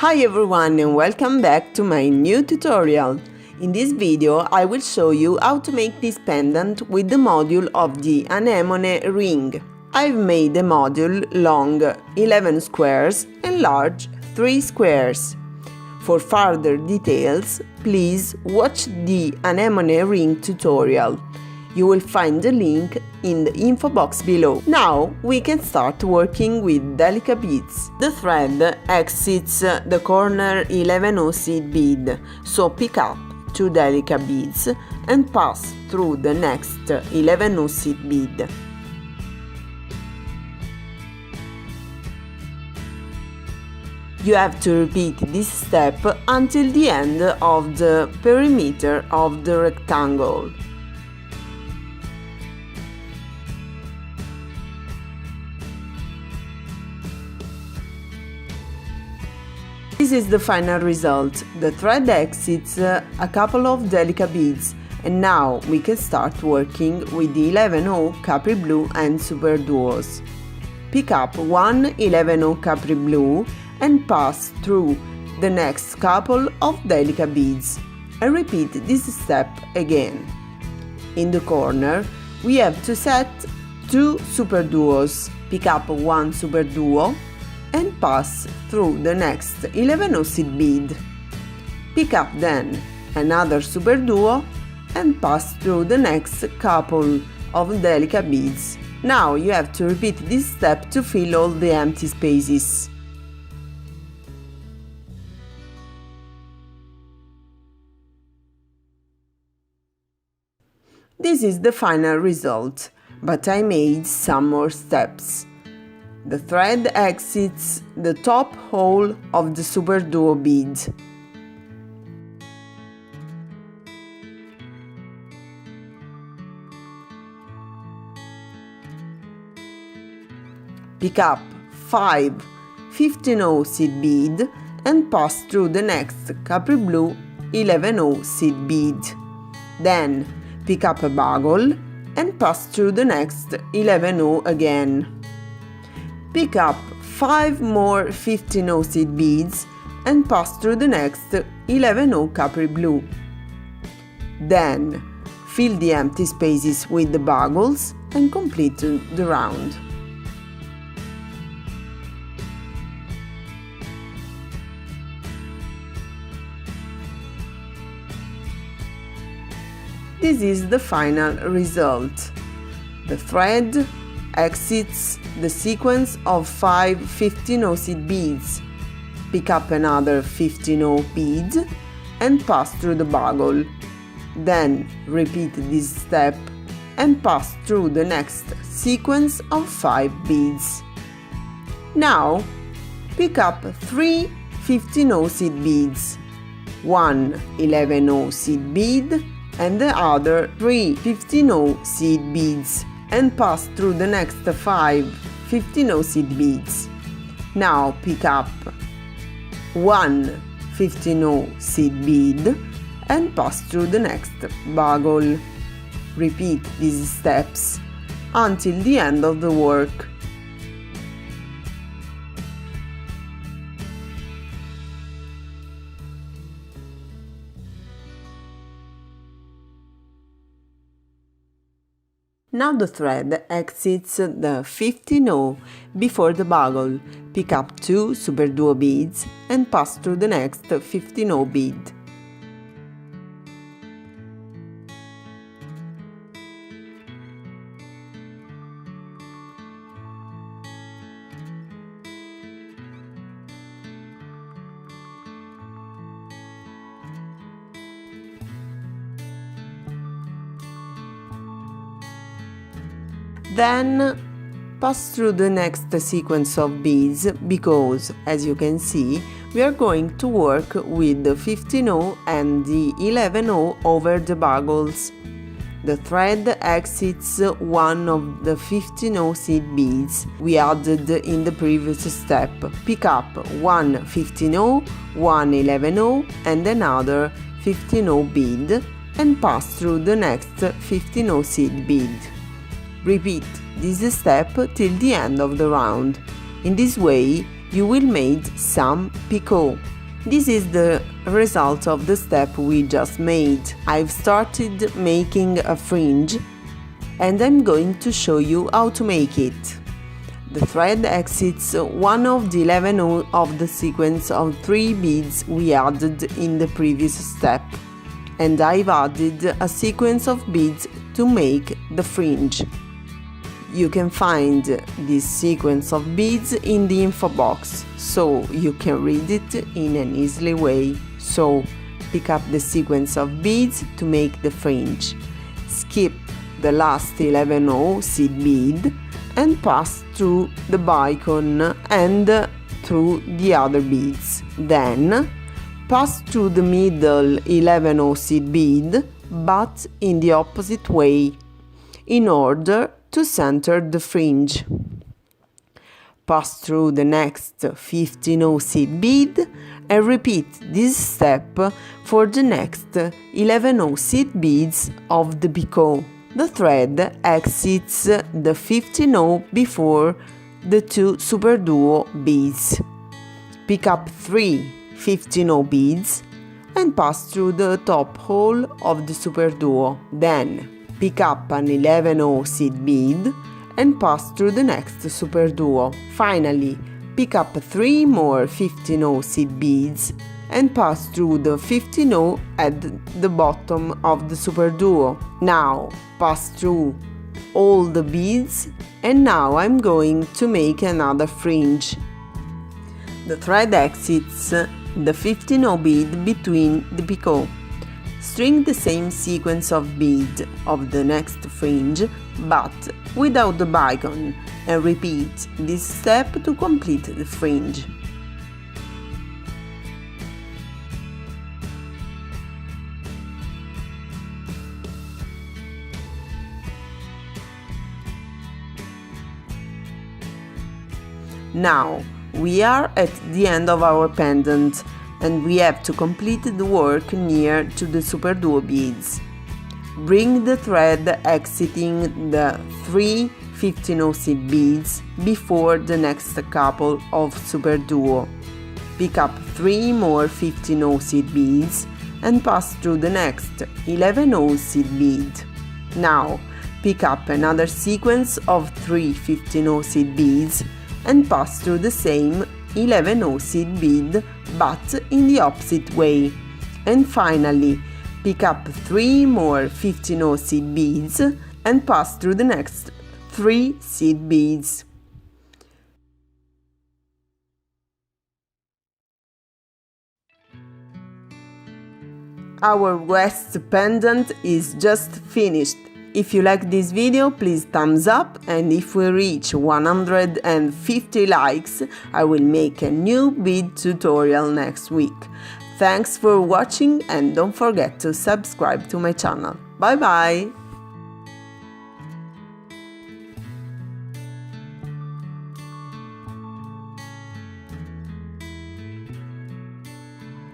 Hi everyone and welcome back to my new tutorial. In this video I will show you how to make this pendant with the module of the anemone ring. I've made the module long 11 squares and large 3 squares. For further details, please watch the anemone ring tutorial. You will find the link in the info box below. Now we can start working with delicate beads. The thread exits the corner 11 seed bead, so pick up 2 delicate beads and pass through the next 11 seed bead. You have to repeat this step until the end of the perimeter of the rectangle. This is the final result. The thread exits a couple of delicate beads, and now we can start working with the 11 Capri Blue and Super Duos. Pick up one 11 Capri Blue and pass through the next couple of delicate beads, and repeat this step again. In the corner, we have to set 2 Super Duos. Pick up one Super Duo and pass through the next 11 seed bead. Pick up then another Super Duo and pass through the next couple of delicate beads. Now you have to repeat this step to fill all the empty spaces. This is the final result, but I made some more steps. The thread exits the top hole of the Super Duo bead. Pick up 5 15 seed bead and pass through the next Capri Blue 11 seed bead. Then pick up a bugle and pass through the next 11 again. Pick up 5 more 15 seed beads and pass through the next 11 Capri Blue. Then fill the empty spaces with the bugles and complete the round. This is the final result. The thread exits the sequence of 5 15 seed beads. Pick up another 15 bead and pass through the bugle. Then repeat this step and pass through the next sequence of 5 beads. Now pick up 3 15 seed beads, one 11 seed bead and the other 3 15 seed beads, and pass through the next 5 15 seed beads. Now pick up one 15 seed bead and pass through the next bugle. Repeat these steps until the end of the work. Now the thread exits the 15 before the bugle. Pick up 2 Super Duo beads and pass through the next 15 bead. Then pass through the next sequence of beads because, as you can see, we are going to work with the 15 and the 11 over the bugles. The thread exits one of the 15 seed beads we added in the previous step. Pick up one 15, one 11 and another 15 bead and pass through the next 15 seed bead. Repeat this step till the end of the round. In this way, you will make some picot. This is the result of the step we just made. I've started making a fringe and I'm going to show you how to make it. The thread exits one of the 11 of the sequence of 3 beads we added in the previous step, and I've added a sequence of beads to make the fringe. You can find this sequence of beads in the info box, so you can read it in an easy way. So, pick up the sequence of beads to make the fringe. Skip the last 11 seed bead and pass through the bicon and through the other beads. Then, pass through the middle 11 seed bead, but in the opposite way, in order to center the fringe. Pass through the next 15 seed bead and repeat this step for the next 11 seed beads of the picot. The thread exits the 15 before the 2 superduo beads. Pick up 3 15 beads and pass through the top hole of the superduo. Then pick up an 11 seed bead and pass through the next superduo. Finally, pick up 3 more 15 seed beads and pass through the 15 at the bottom of the superduo. Now, pass through all the beads, and now I'm going to make another fringe. The thread exits the 15 bead between the picot. String the same sequence of bead of the next fringe, but without the bicon, and repeat this step to complete the fringe. Now, we are at the end of our pendant and we have to complete the work near to the superduo beads. Bring the thread exiting the 3 15 seed beads before the next couple of superduo. Pick up 3 more 15 seed beads and pass through the next 11 seed bead. Now, pick up another sequence of 3 15 seed beads and pass through the same 11 seed bead, but in the opposite way. And finally, pick up 3 more 15 seed beads and pass through the next 3 seed beads. Our waist pendant is just finished. If you like this video, please thumbs up, and if we reach 150 likes, I will make a new bead tutorial next week. Thanks for watching and don't forget to subscribe to my channel. Bye bye!